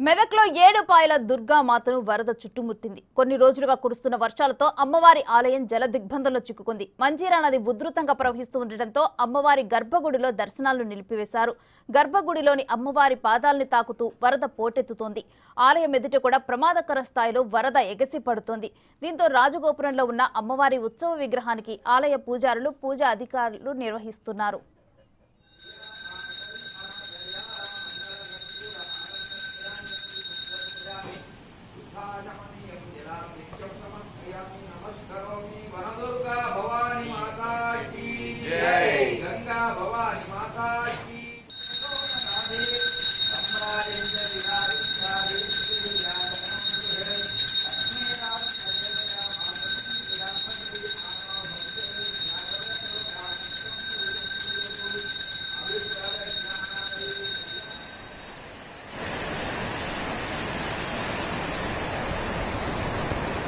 మెదక్లో ఏడుపాయల దుర్గామాతను వరద చుట్టుముట్టింది. కొన్ని రోజులుగా కురుస్తున్న వర్షాలతో అమ్మవారి ఆలయం జల దిగ్బంధంలో చిక్కుకుంది. మంజీరా నది ఉధృతంగా ప్రవహిస్తూ ఉండటంతో అమ్మవారి గర్భగుడిలో దర్శనాలను నిలిపివేశారు. గర్భగుడిలోని అమ్మవారి పాదాల్ని తాకుతూ వరద పోటెత్తుతోంది. ఆలయం ఎదుట కూడా ప్రమాదకర స్థాయిలో వరద ఎగసి పడుతోంది. దీంతో రాజగోపురంలో ఉన్న అమ్మవారి ఉత్సవ విగ్రహానికి ఆలయ పూజారులు, పూజా అధికారులు నిర్వహిస్తున్నారు. नमस्करोमि वनदुर्गा भवानी